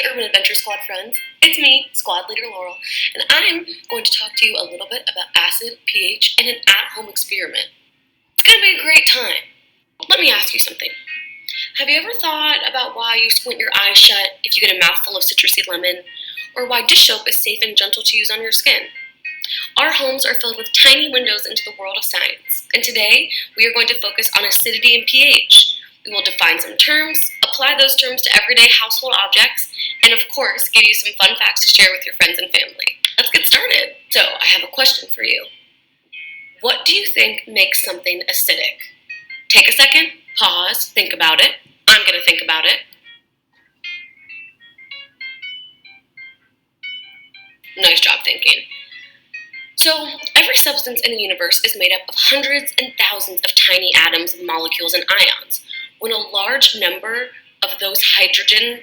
Hey Urban Adventure Squad friends, it's me, Squad Leader Laurel, and I'm going to talk to you a little bit about acid, pH, and an at-home experiment. It's going to be a great time. Let me ask you something. Have you ever thought about why you squint your eyes shut if you get a mouthful of citrusy lemon, or why dish soap is safe and gentle to use on your skin? Our homes are filled with tiny windows into the world of science, and today we are going to focus on acidity and pH. We will define some terms, apply those terms to everyday household objects, and of course, give you some fun facts to share with your friends and family. Let's get started. So, I have a question for you. What do you think makes something acidic? Take a second, pause, think about it. I'm going to think about it. Nice job thinking. So, every substance in the universe is made up of hundreds and thousands of tiny atoms, molecules, and ions. When a large number of those hydrogen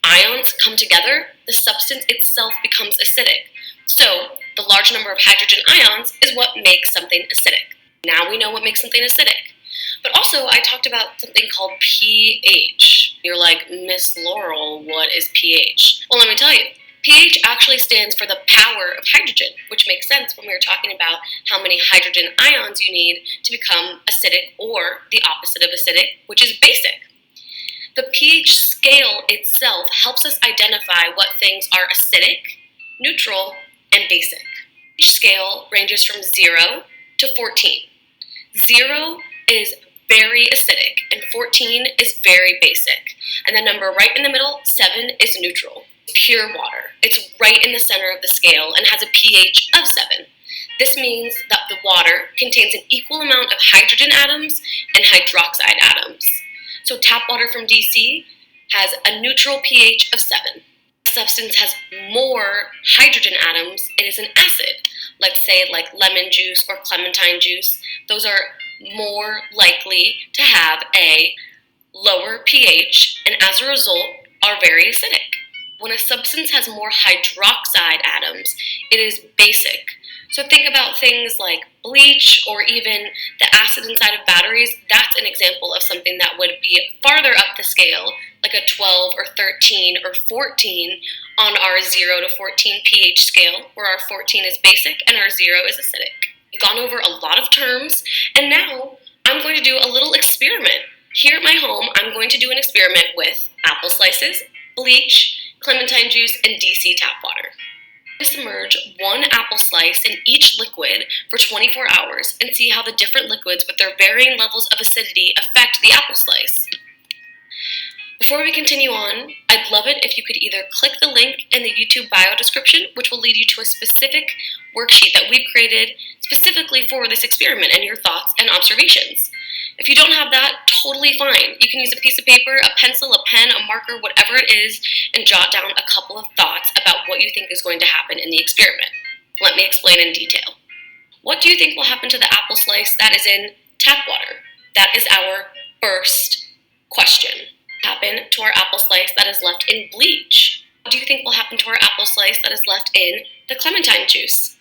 ions come together, the substance itself becomes acidic. So, the large number of hydrogen ions is what makes something acidic. Now we know what makes something acidic. But also, I talked about something called pH. You're like, Miss Laurel, what is pH? Well, let me tell you. pH actually stands for the power of hydrogen, which makes sense when we were talking about how many hydrogen ions you need to become acidic, or the opposite of acidic, which is basic. The pH scale itself helps us identify what things are acidic, neutral, and basic. Each scale ranges from 0 to 14. 0 is very acidic, and 14 is very basic. And the number right in the middle, 7, is neutral. Pure water. It's right in the center of the scale and has a pH of 7. This means that the water contains an equal amount of hydrogen atoms and hydroxide atoms. So tap water from DC has a neutral pH of 7. If a substance has more hydrogen atoms, it is an acid. Let's say like lemon juice or clementine juice. Those are more likely to have a lower pH and as a result are very acidic. When a substance has more hydroxide atoms, it is basic. So think about things like bleach or even the acid inside of batteries. That's an example of something that would be farther up the scale, like a 12 or 13 or 14 on our 0 to 14 pH scale, where our 14 is basic and our 0 is acidic. We've gone over a lot of terms, and now I'm going to do a little experiment. Here at my home, I'm going to do an experiment with apple slices, bleach, clementine juice, and DC tap water. Submerge one apple slice in each liquid for 24 hours and see how the different liquids with their varying levels of acidity affect the apple slice. Before we continue on, I'd love it if you could either click the link in the YouTube bio description, which will lead you to a specific worksheet that we've created specifically for this experiment and your thoughts and observations. If you don't have that, totally fine. You can use a piece of paper, a pencil, a pen, a marker, whatever it is, and jot down a couple of thoughts about what you think is going to happen in the experiment. Let me explain in detail. What do you think will happen to the apple slice that is in tap water? That is our first question. Happen to our apple slice that is left in bleach? What do you think will happen to our apple slice that is left in the clementine juice?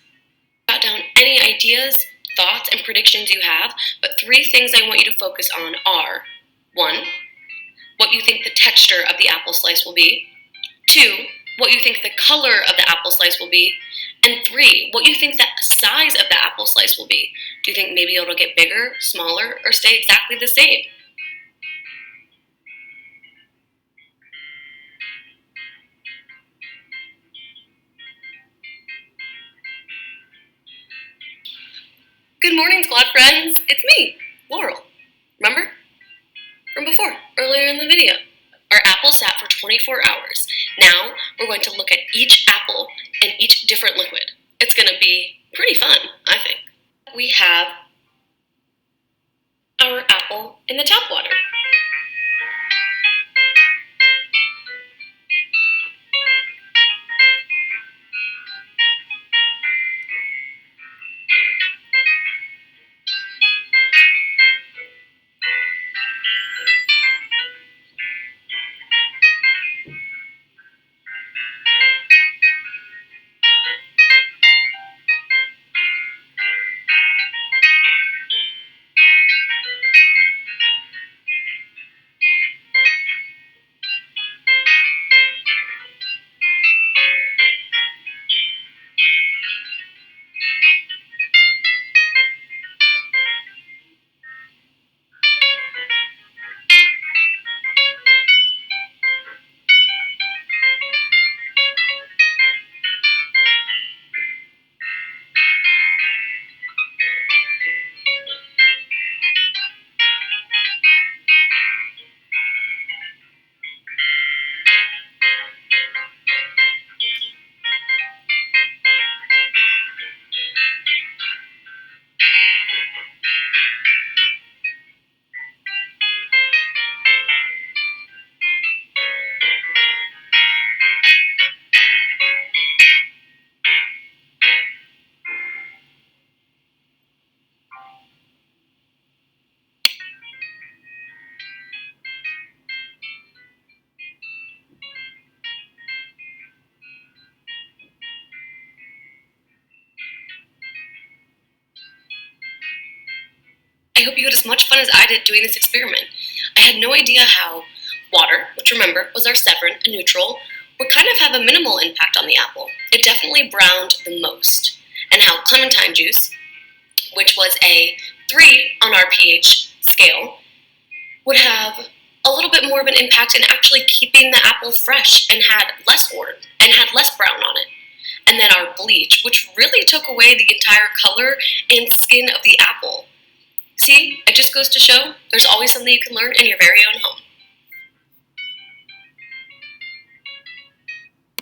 Jot down any ideas, thoughts, and predictions you have, but 3 things I want you to focus on are 1. What you think the texture of the apple slice will be. 2. What you think the color of the apple slice will be. And 3. What you think the size of the apple slice will be. Do you think maybe it'll get bigger, smaller, or stay exactly the same? Good morning, squad friends. It's me, Laurel. Remember? From before, earlier in the video. Our apple sat for 24 hours. Now, we're going to look at each apple in each different liquid. It's going to be pretty fun, I think. We have our apple in the tap water. I hope you had as much fun as I did doing this experiment. I had no idea how water, which remember was our separate and neutral, would kind of have a minimal impact on the apple. It definitely browned the most. And how clementine juice, which was a 3 on our pH scale, would have a little bit more of an impact in actually keeping the apple fresh and had less orange and had less brown on it. And then our bleach, which really took away the entire color and skin of the apple. See, it just goes to show there's always something you can learn in your very own home.